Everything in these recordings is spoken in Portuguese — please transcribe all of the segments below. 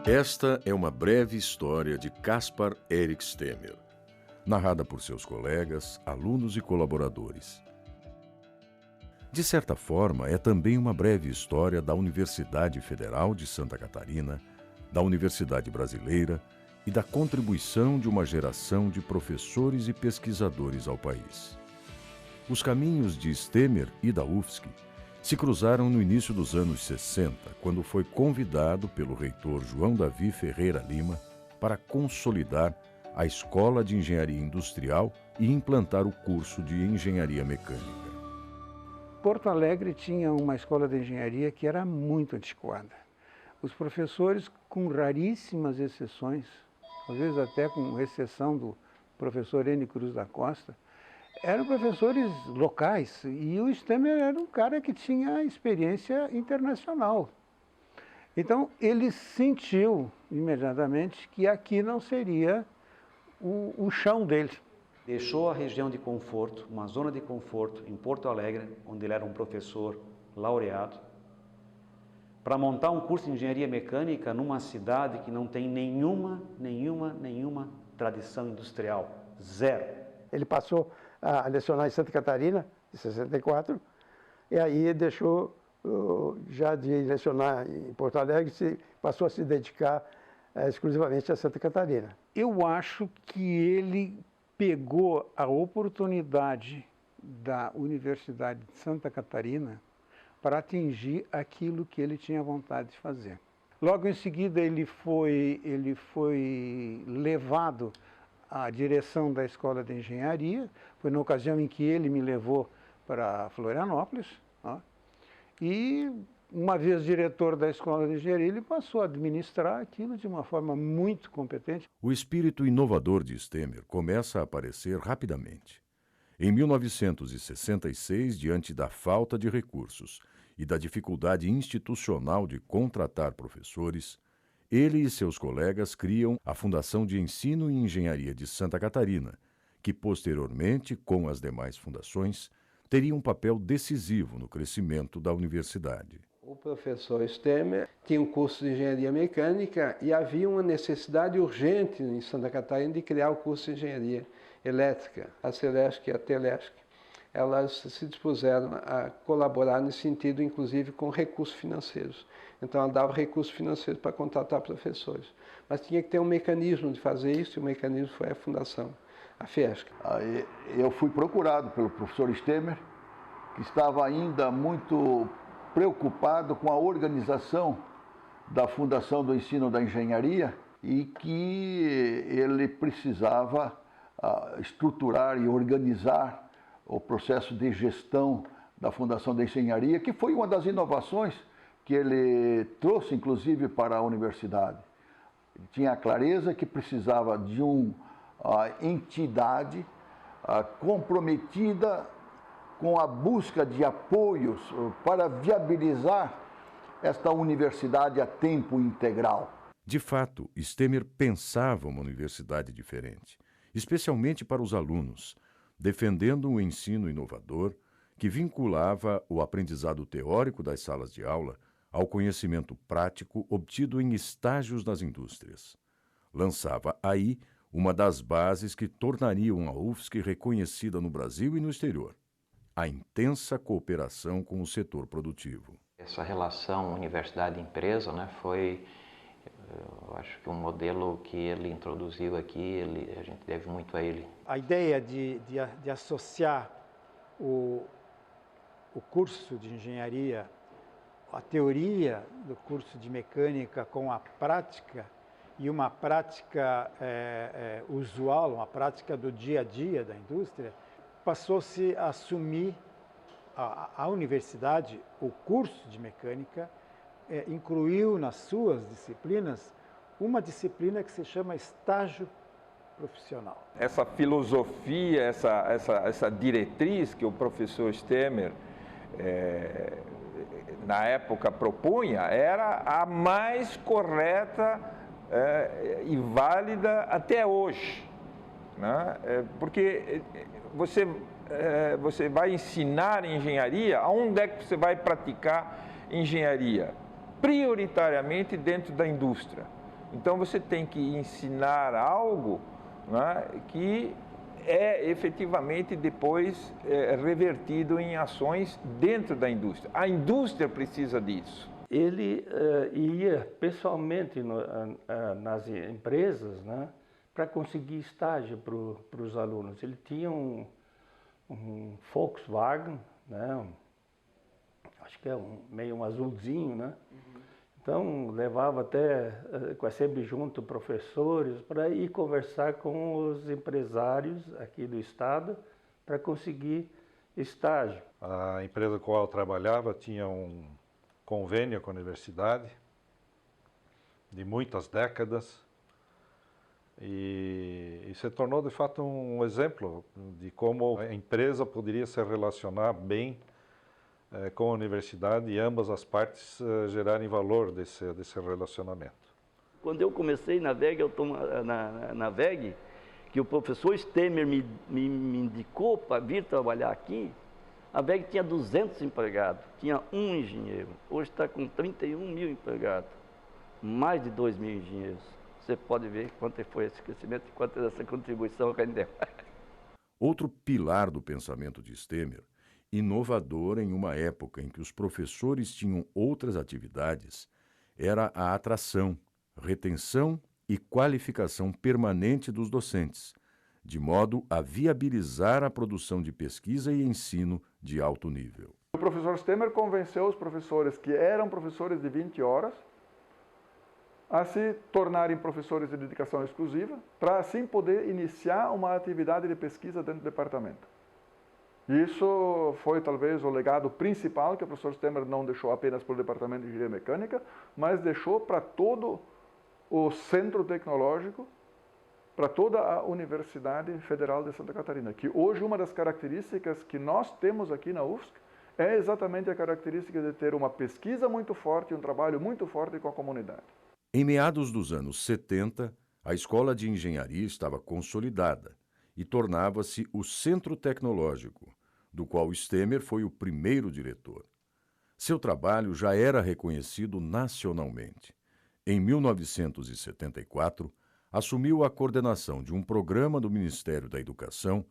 Esta é uma breve história de Caspar Eric Stemmer, narrada por seus colegas, alunos e colaboradores. De certa forma, é também uma breve história da Universidade Federal de Santa Catarina, da Universidade Brasileira e da contribuição de uma geração de professores e pesquisadores ao país. Os caminhos de Stemmer e da UFSC se cruzaram no início dos anos 60, quando foi convidado pelo reitor João Davi Ferreira Lima para consolidar a Escola de Engenharia Industrial e implantar o curso de Engenharia Mecânica. Porto Alegre tinha uma escola de engenharia que era muito antiquada. Os professores, com raríssimas exceções, às vezes até com exceção do professor N. Cruz da Costa, eram professores locais, e o Stemmer era um cara que tinha experiência internacional. Então, ele sentiu imediatamente que aqui não seria o chão dele. Deixou a região de conforto, uma zona de conforto em Porto Alegre, onde ele era um professor laureado, para montar um curso de engenharia mecânica numa cidade que não tem nenhuma tradição industrial. Zero. Ele passou a lecionar em Santa Catarina, em 64, e aí deixou já de lecionar em Porto Alegre, passou a se dedicar exclusivamente a Santa Catarina. Eu acho que ele pegou a oportunidade da Universidade de Santa Catarina para atingir aquilo que ele tinha vontade de fazer. Logo em seguida, ele foi levado à direção da Escola de Engenharia. Foi na ocasião em que ele me levou para Florianópolis, e uma vez diretor da Escola de Engenharia, ele passou a administrar aquilo de uma forma muito competente. O espírito inovador de Stemmer começa a aparecer rapidamente. Em 1966, diante da falta de recursos e da dificuldade institucional de contratar professores, ele e seus colegas criam a Fundação de Ensino e Engenharia de Santa Catarina, que posteriormente, com as demais fundações, teria um papel decisivo no crescimento da universidade. O professor Stemmer tinha um curso de engenharia mecânica e havia uma necessidade urgente em Santa Catarina de criar o curso de engenharia elétrica. A Celesc e a Telesc, elas se dispuseram a colaborar nesse sentido, inclusive com recursos financeiros. Então, ela dava recursos financeiros para contratar professores. Mas tinha que ter um mecanismo de fazer isso, e o mecanismo foi a fundação, a Fiesc. Aí eu fui procurado pelo professor Stemmer, que estava ainda muito preocupado com a organização da Fundação do Ensino da Engenharia e que ele precisava estruturar e organizar o processo de gestão da Fundação da Engenharia, que foi uma das inovações que ele trouxe, inclusive, para a universidade. Ele tinha a clareza que precisava de uma entidade comprometida com a busca de apoios para viabilizar esta universidade a tempo integral. De fato, Stemmer pensava uma universidade diferente, especialmente para os alunos, defendendo um ensino inovador que vinculava o aprendizado teórico das salas de aula ao conhecimento prático obtido em estágios nas indústrias. Lançava aí uma das bases que tornariam a UFSC reconhecida no Brasil e no exterior: a intensa cooperação com o setor produtivo. Essa relação universidade-empresa, foi, eu acho que um modelo que ele introduziu aqui, a gente deve muito a ele. A ideia de associar o curso de engenharia, a teoria do curso de mecânica com a prática, e uma prática usual, uma prática do dia a dia da indústria, passou-se a assumir a universidade, o curso de mecânica, incluiu nas suas disciplinas uma disciplina que se chama estágio profissional. Essa filosofia, essa diretriz que o professor Stemmer na época propunha era a mais correta e válida até hoje, porque você vai ensinar engenharia, aonde é que você vai praticar engenharia? Prioritariamente dentro da indústria. Então você tem que ensinar algo, né, que é efetivamente depois revertido em ações dentro da indústria. A indústria precisa disso. Ele ia pessoalmente nas empresas, né, para conseguir estágio para os alunos. Ele tinha um Volkswagen, né, acho que é meio um azulzinho, né? Então levava até, sempre junto professores, para ir conversar com os empresários aqui do estado para conseguir estágio. A empresa com a qual eu trabalhava tinha um convênio com a universidade de muitas décadas e se tornou de fato um exemplo de como a empresa poderia se relacionar bem com a universidade e ambas as partes gerarem valor desse relacionamento. Quando eu comecei na VEG, na VEG, que o professor Stemer me indicou para vir trabalhar aqui, a VEG tinha 200 empregados, tinha um engenheiro. Hoje está com 31 mil empregados, mais de 2 mil engenheiros. Você pode ver quanto foi esse crescimento e quanto essa contribuição rendeu. Outro pilar do pensamento de Stemer, inovador em uma época em que os professores tinham outras atividades, era a atração, retenção e qualificação permanente dos docentes, de modo a viabilizar a produção de pesquisa e ensino de alto nível. O professor Stemer convenceu os professores que eram professores de 20 horas a se tornarem professores de dedicação exclusiva, para assim poder iniciar uma atividade de pesquisa dentro do departamento. Isso foi talvez o legado principal que o professor Stemer não deixou apenas para o Departamento de Engenharia Mecânica, mas deixou para todo o centro tecnológico, para toda a Universidade Federal de Santa Catarina, que hoje uma das características que nós temos aqui na UFSC é exatamente a característica de ter uma pesquisa muito forte, um trabalho muito forte com a comunidade. Em meados dos anos 70, a Escola de Engenharia estava consolidada e tornava-se o Centro Tecnológico, do qual Stemer foi o primeiro diretor. Seu trabalho já era reconhecido nacionalmente. Em 1974, assumiu a coordenação de um programa do Ministério da Educação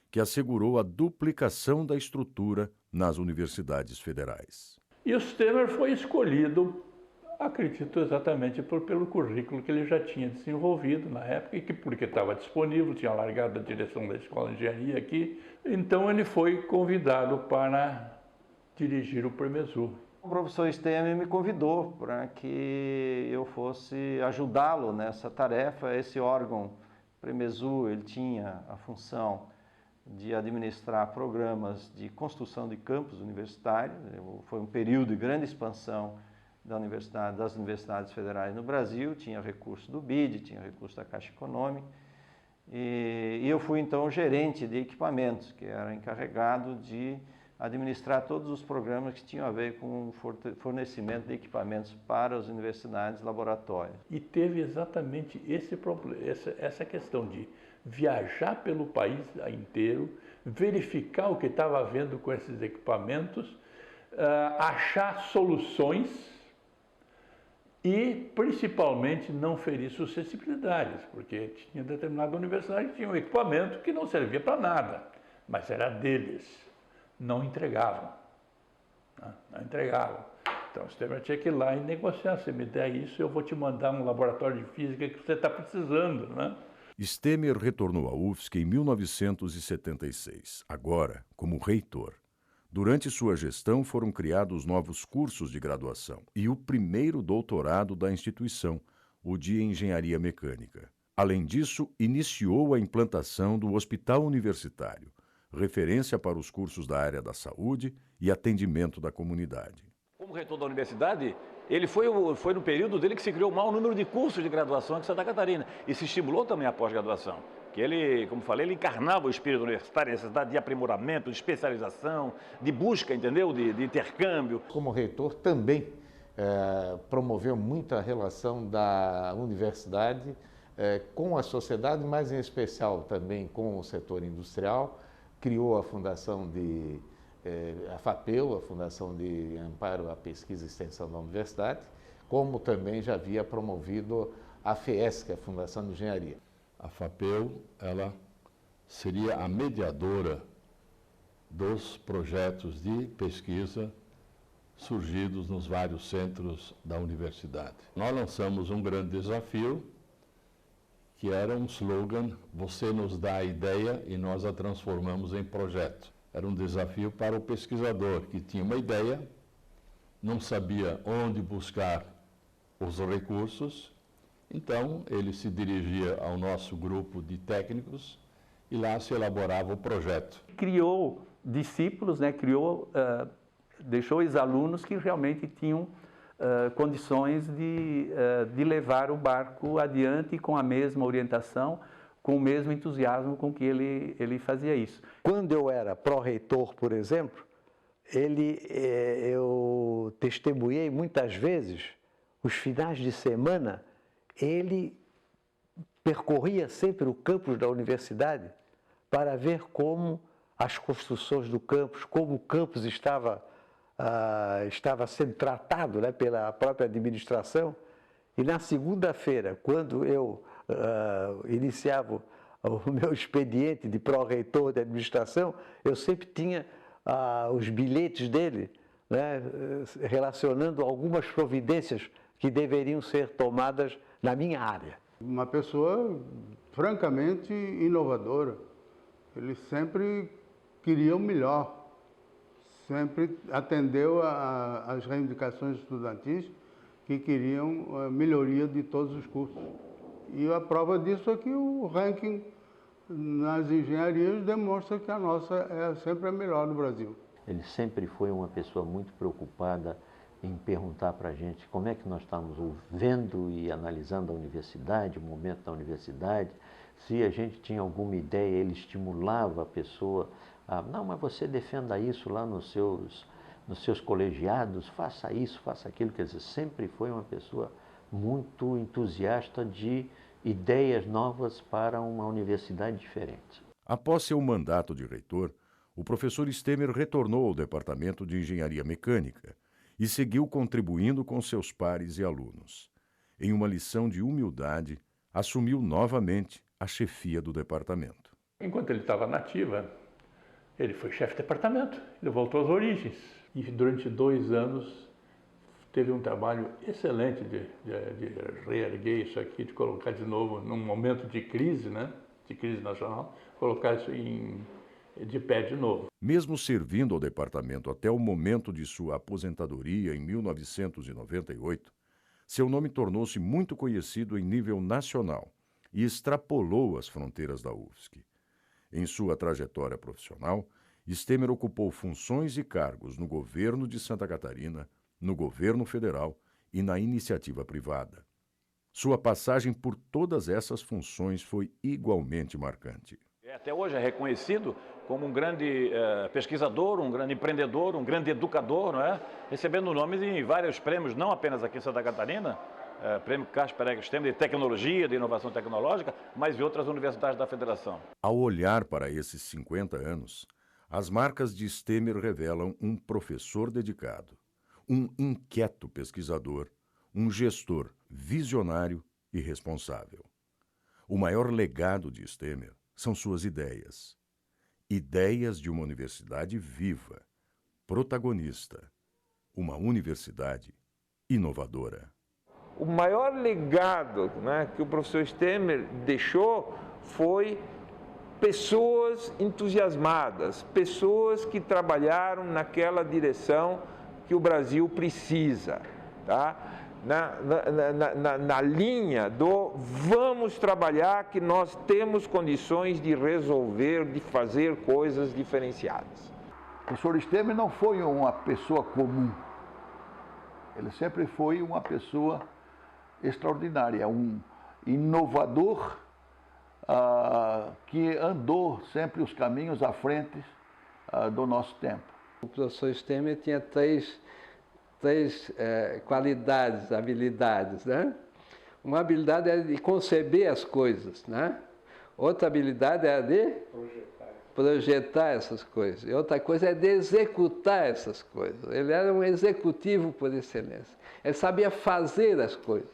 que assegurou a duplicação da estrutura nas universidades federais. E o Stemer foi escolhido, acredito exatamente pelo currículo que ele já tinha desenvolvido na época e que porque estava disponível, tinha largado a direção da Escola de Engenharia aqui, então ele foi convidado para dirigir o Premesu. O professor Stemer me convidou para que eu fosse ajudá-lo nessa tarefa. Esse órgão, Premesu, ele tinha a função de administrar programas de construção de campos universitários. Foi um período de grande expansão das universidades federais no Brasil, tinha recurso do BID, tinha recurso da Caixa Econômica, e eu fui então gerente de equipamentos, que era encarregado de administrar todos os programas que tinham a ver com o fornecimento de equipamentos para as universidades e laboratórios. E teve exatamente esse problema, essa questão de viajar pelo país inteiro, verificar o que estava havendo com esses equipamentos, achar soluções e, principalmente, não ferir suscetibilidades, porque tinha determinada universidade que tinha um equipamento que não servia para nada, mas era deles, não entregavam. Não entregavam. Então, o Stemer tinha que ir lá e negociar, se me der isso, eu vou te mandar um laboratório de física que você está precisando, né? Stemer retornou à UFSC em 1976, agora como reitor. Durante sua gestão foram criados novos cursos de graduação e o primeiro doutorado da instituição, o de Engenharia Mecânica. Além disso, iniciou a implantação do Hospital Universitário, referência para os cursos da área da saúde e atendimento da comunidade. Como reitor da universidade, ele foi no período dele que se criou o maior número de cursos de graduação aqui em Santa Catarina e se estimulou também a pós-graduação. Que ele, como falei, ele encarnava o espírito universitário, a necessidade de aprimoramento, de especialização, de busca, entendeu? De intercâmbio. Como reitor também promoveu muita relação da universidade com a sociedade, mas em especial também com o setor industrial. Criou a fundação a FAPEU, a Fundação de Amparo à Pesquisa e Extensão da Universidade, como também já havia promovido a FEESC, a Fundação de Engenharia? A FAPEU, ela seria a mediadora dos projetos de pesquisa surgidos nos vários centros da universidade. Nós lançamos um grande desafio, que era um slogan: você nos dá a ideia e nós a transformamos em projeto. Era um desafio para o pesquisador que tinha uma ideia, não sabia onde buscar os recursos, então ele se dirigia ao nosso grupo de técnicos e lá se elaborava o projeto. Criou discípulos, né? Deixou os alunos que realmente tinham condições de levar o barco adiante com a mesma orientação, com o mesmo entusiasmo com que ele fazia isso. Quando eu era pró-reitor, por exemplo, eu testemunhei muitas vezes, os finais de semana, ele percorria sempre o campus da universidade para ver como as construções do campus, como o campus estava sendo tratado, né, pela própria administração. E na segunda-feira, quando eu iniciava o meu expediente de pró-reitor de administração, eu sempre tinha os bilhetes dele, né, relacionando algumas providências que deveriam ser tomadas na minha área. Uma pessoa francamente inovadora. Ele sempre queria o melhor. Sempre atendeu às reivindicações estudantis que queriam a melhoria de todos os cursos. E a prova disso é que o ranking nas engenharias demonstra que a nossa é sempre a melhor no Brasil. Ele sempre foi uma pessoa muito preocupada em perguntar para a gente como é que nós estamos vendo e analisando a universidade, o momento da universidade. Se a gente tinha alguma ideia, ele estimulava a pessoa a, não, mas você defenda isso lá nos seus colegiados, faça isso, faça aquilo. Quer dizer, sempre foi uma pessoa muito entusiasta de ideias novas para uma universidade diferente. Após seu mandato de reitor, o professor Stemmer retornou ao Departamento de Engenharia Mecânica e seguiu contribuindo com seus pares e alunos. Em uma lição de humildade, assumiu novamente a chefia do departamento. Enquanto ele estava na ativa, ele foi chefe de departamento, ele voltou às origens. E durante 2 anos teve um trabalho excelente de reerguer isso aqui, de colocar de novo, num momento de crise, né? De crise nacional, colocar isso de pé de novo. Mesmo servindo ao departamento até o momento de sua aposentadoria em 1998, seu nome tornou-se muito conhecido em nível nacional e extrapolou as fronteiras da UFSC. Em sua trajetória profissional, Stemmer ocupou funções e cargos no governo de Santa Catarina, no governo federal e na iniciativa privada. Sua passagem por todas essas funções foi igualmente marcante. Até hoje é reconhecido como um grande pesquisador, um grande empreendedor, um grande educador, não é? Recebendo o nome de vários prêmios, não apenas aqui em Santa Catarina, prêmio Caspar Eric Stemmer de tecnologia, de inovação tecnológica, mas em outras universidades da federação. Ao olhar para esses 50 anos, as marcas de Stemmer revelam um professor dedicado, um inquieto pesquisador, um gestor visionário e responsável. O maior legado de Stemmer são suas ideias. Ideias de uma universidade viva, protagonista, uma universidade inovadora. O maior legado, né, que o professor Stemmer deixou foi pessoas entusiasmadas, pessoas que trabalharam naquela direção que o Brasil precisa, tá? Na linha do vamos trabalhar que nós temos condições de resolver, de fazer coisas diferenciadas. O professor Stemmer não foi uma pessoa comum. Ele sempre foi uma pessoa extraordinária, um inovador que andou sempre os caminhos à frente do nosso tempo. O professor Stemmer tinha três qualidades, habilidades, né? Uma habilidade era de conceber as coisas, né? Outra habilidade era de projetar essas coisas. E outra coisa é de executar essas coisas. Ele era um executivo por excelência. Ele sabia fazer as coisas.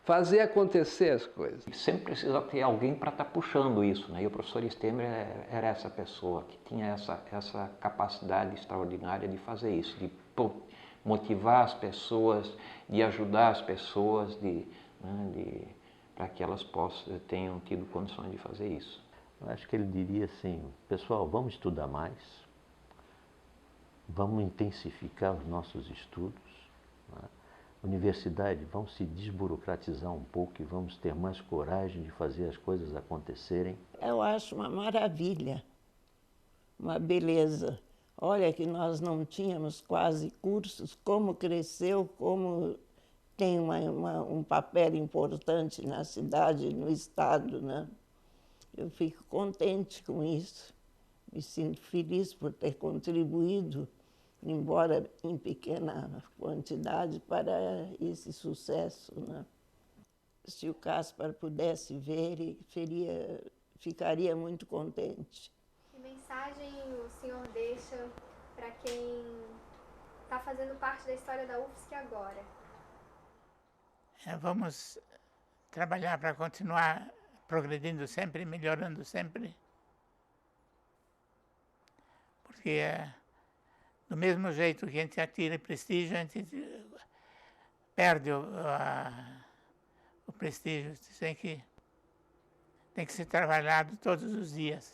fazer acontecer as coisas. Sempre precisa ter alguém para estar puxando isso, né? E o professor Stemmer era essa pessoa que tinha essa capacidade extraordinária de fazer isso, de motivar as pessoas, de ajudar as pessoas, para que elas tenham tido condições de fazer isso. Eu acho que ele diria assim, pessoal, vamos estudar mais, vamos intensificar os nossos estudos, né? Universidade, vamos se desburocratizar um pouco e vamos ter mais coragem de fazer as coisas acontecerem. Eu acho uma maravilha, uma beleza. Olha que nós não tínhamos quase cursos, como cresceu, como tem um papel importante na cidade, no estado, né? Eu fico contente com isso, me sinto feliz por ter contribuído, embora em pequena quantidade, para esse sucesso, né? Se o Caspar pudesse ver, ele ficaria muito contente. Que mensagem o senhor deixa para quem está fazendo parte da história da UFSC agora? Vamos trabalhar para continuar progredindo sempre, melhorando sempre. Porque do mesmo jeito que a gente atira prestígio, a gente perde o prestígio. Tem que ser trabalhado todos os dias.